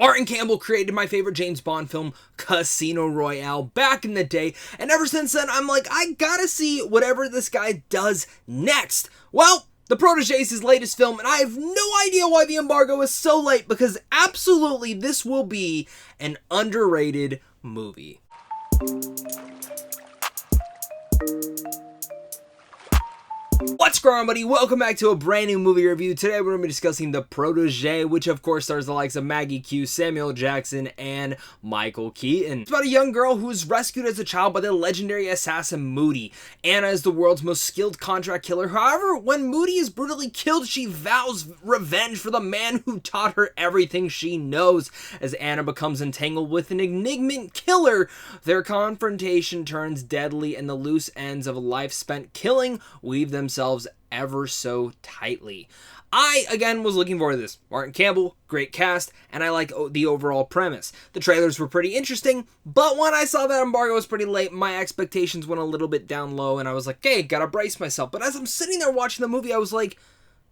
Martin Campbell created my favorite James Bond film, Casino Royale, back in the day, and ever since then, I'm like, I gotta see whatever this guy does next. Well, The Protege is his latest film, and I have no idea why the embargo is so late, because absolutely this will be an underrated movie. What's going on, buddy? Welcome back to a brand new movie review. Today we're going to be discussing The Protege, which of course stars the likes of Maggie Q, Samuel Jackson, and Michael Keaton. It's about a young girl who is rescued as a child by the legendary assassin Moody. Anna is the world's most skilled contract killer. However, when Moody is brutally killed, she vows revenge for the man who taught her everything she knows. As Anna becomes entangled with an enigmatic killer, their confrontation turns deadly, and the loose ends of a life spent killing weave themselves ever so tightly. I, again, was looking forward to this. Martin Campbell, great cast, and I like the overall premise. The trailers were pretty interesting, but when I saw that embargo was pretty late, my expectations went a little bit down low, and I was like, hey, gotta brace myself. But as I'm sitting there watching the movie, I was like,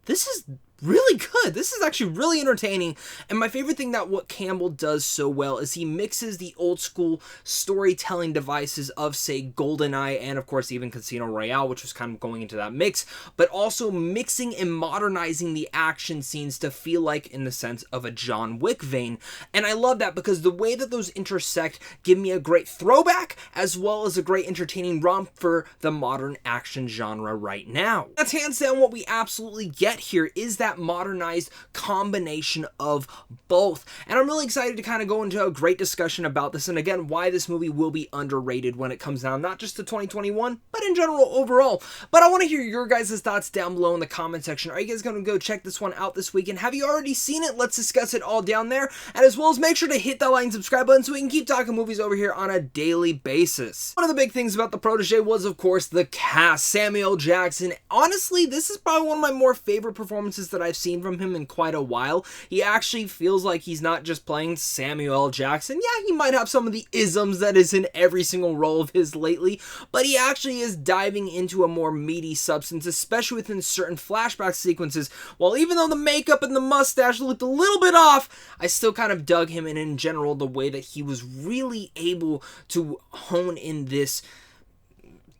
this is really good. This is actually really entertaining. And my favorite thing that what Campbell does so well is he mixes the old school storytelling devices of, say, GoldenEye and of course even Casino Royale, which was kind of going into that mix, but also mixing and modernizing the action scenes to feel like in the sense of a John Wick vein. And I love that because the way that those intersect give me a great throwback as well as a great entertaining romp for the modern action genre right now. That's hands down what we absolutely get here, is that modernized combination of both. And I'm really excited to kind of go into a great discussion about this, and again, why this movie will be underrated when it comes down, not just to 2021, but in general overall. But I want to hear your guys' thoughts down below in the comment section. Are you guys going to go check this one out this weekend? Have you already seen it? Let's discuss it all down there. And as well as make sure to hit that like and subscribe button so we can keep talking movies over here on a daily basis. One of the big things about The Protege was, of course, the cast. Samuel Jackson. Honestly, this is probably one of my more favorite performances that I've seen from him in quite a while. He actually feels like he's not just playing Samuel Jackson. Yeah, he might have some of the isms that is in every single role of his lately, but he actually is diving into a more meaty substance, especially within certain flashback sequences. While even though the makeup and the mustache looked a little bit off, I still kind of dug him, and in general, the way that he was really able to hone in this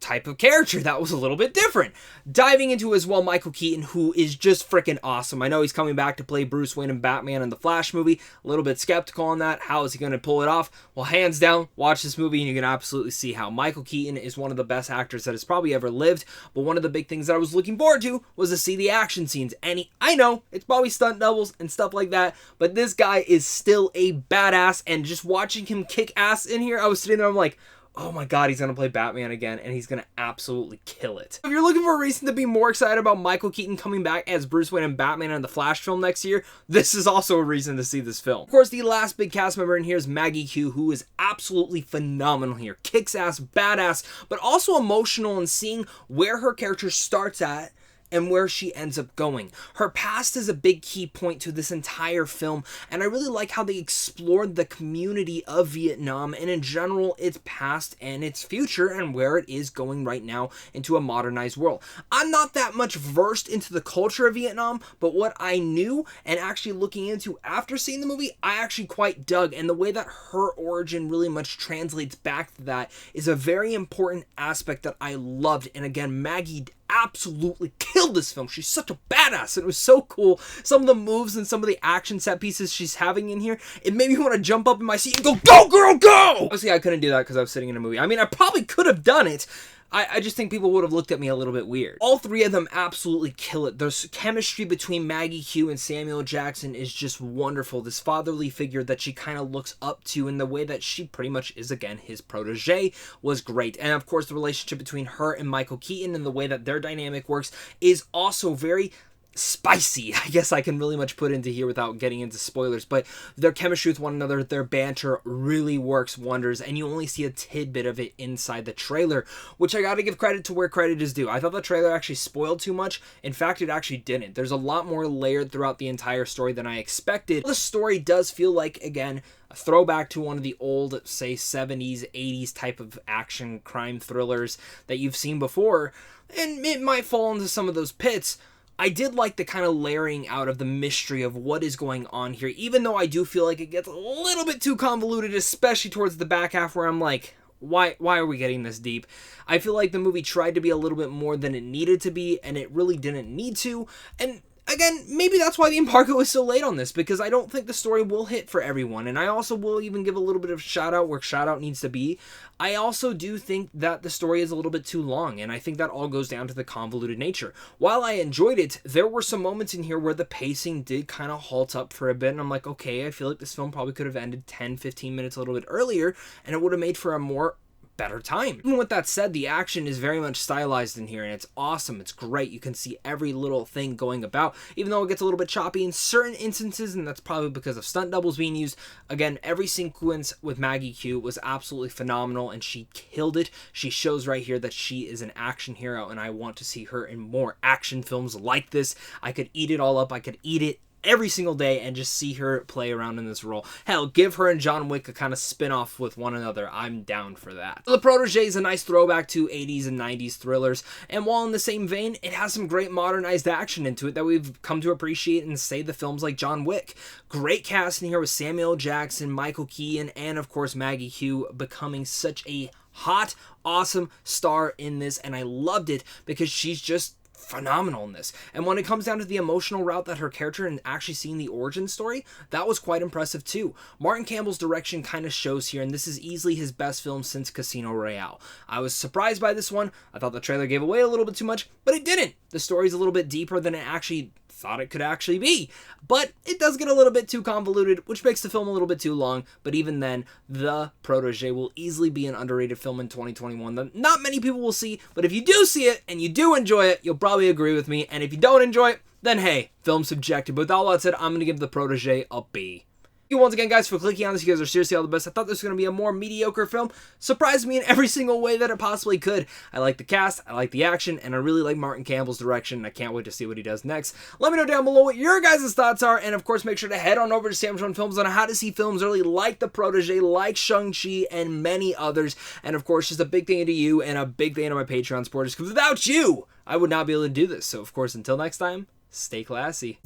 type of character that was a little bit different. Diving into as well Michael Keaton, who is just freaking awesome. I know he's coming back to play Bruce Wayne and Batman in the Flash movie. A little bit skeptical on that. How is he going to pull it off? Well, hands down, watch this movie and you can absolutely see how Michael Keaton is one of the best actors that has probably ever lived. But one of the big things that I was looking forward to was to see the action scenes. And I know it's probably stunt doubles and stuff like that, but this guy is still a badass, and just watching him kick ass in here, I was sitting there, I'm like, oh my god, he's going to play Batman again, and he's going to absolutely kill it. If you're looking for a reason to be more excited about Michael Keaton coming back as Bruce Wayne and Batman in the Flash film next year, this is also a reason to see this film. Of course, the last big cast member in here is Maggie Q, who is absolutely phenomenal here. Kicks ass, badass, but also emotional in seeing where her character starts at and where she ends up going. Her past is a big key point to this entire film, and I really like how they explored the community of Vietnam and in general its past and its future and where it is going right now into a modernized world. I'm not that much versed into the culture of Vietnam, but what I knew and actually looking into after seeing the movie, I actually quite dug, and the way that her origin really much translates back to that is a very important aspect that I loved. And again, Maggie absolutely killed this film. She's such a badass, and it was so cool. Some of the moves and some of the action set pieces she's having in here, it made me want to jump up in my seat and go, go girl, go! Obviously, I couldn't do that because I was sitting in a movie. I mean, I probably could have done it. I just think people would have looked at me a little bit weird. All three of them absolutely kill it. There's chemistry between Maggie Q and Samuel Jackson is just wonderful. This fatherly figure that she kind of looks up to, and the way that she pretty much is, again, his protege was great. And of course, the relationship between her and Michael Keaton and the way that their dynamic works is also very spicy, I guess I can really much put into here without getting into spoilers, but their chemistry with one another, their banter really works wonders, and you only see a tidbit of it inside the trailer, which I gotta give credit to where credit is due. I thought the trailer actually spoiled too much. In fact, it actually didn't. There's a lot more layered throughout the entire story than I expected. The story does feel like, again, a throwback to one of the old, say, 70s, 80s type of action crime thrillers that you've seen before, and it might fall into some of those pits. I did like the kind of layering out of the mystery of what is going on here, even though I do feel like it gets a little bit too convoluted, especially towards the back half where I'm like, why are we getting this deep? I feel like the movie tried to be a little bit more than it needed to be, and it really didn't need to. And again, maybe that's why the embargo is so late on this, because I don't think the story will hit for everyone. And I also will even give a little bit of shout out where shout out needs to be. I also do think that the story is a little bit too long, and I think that all goes down to the convoluted nature. While I enjoyed it, there were some moments in here where the pacing did kind of halt up for a bit, and I'm like, okay, I feel like this film probably could have ended 10-15 minutes a little bit earlier, and it would have made for a more better time. Even with that said, the action is very much stylized in here, and it's awesome. It's great. You can see every little thing going about, even though it gets a little bit choppy in certain instances, and that's probably because of stunt doubles being used. Again, every sequence with Maggie Q was absolutely phenomenal, and she killed it. She shows right here that she is an action hero, and I want to see her in more action films like this. I could eat it all up. I could eat it every single day and just see her play around in this role. Hell, give her and John Wick a kind of spin-off with one another. I'm down for that. The Protege is a nice throwback to 80s and 90s thrillers, and while in the same vein, it has some great modernized action into it that we've come to appreciate in, say, the films like John Wick. Great cast in here with Samuel Jackson, Michael Keaton, and of course Maggie Q becoming such a hot, awesome star in this, and I loved it because she's just phenomenal in this. And when it comes down to the emotional route that her character and actually seeing the origin story, that was quite impressive too. Martin Campbell's direction kind of shows here, and this is easily his best film since Casino Royale. I was surprised by this one. I thought the trailer gave away a little bit too much, but it didn't. The story's a little bit deeper than it actually thought it could actually be, but it does get a little bit too convoluted, which makes the film a little bit too long. But even then, The Protege will easily be an underrated film in 2021 that not many people will see, but if you do see it and you do enjoy it, you'll probably agree with me, and if you don't enjoy it, then hey, film subjective. But with all that said, I'm going to give The Protege a B. Thank you once again, guys, for clicking on this. You guys are seriously all the best. I thought this was going to be a more mediocre film. Surprised me in every single way that it possibly could. I like the cast, I like the action, and I really like Martin Campbell's direction. I can't wait to see what he does next. Let me know down below what your guys' thoughts are, and of course, make sure to head on over to Samsung Films on how to see films early like The Protege, like Shang-Chi, and many others. And of course, just a big thank you to you and a big thank you to my Patreon supporters, because without you, I would not be able to do this. So of course, until next time, stay classy.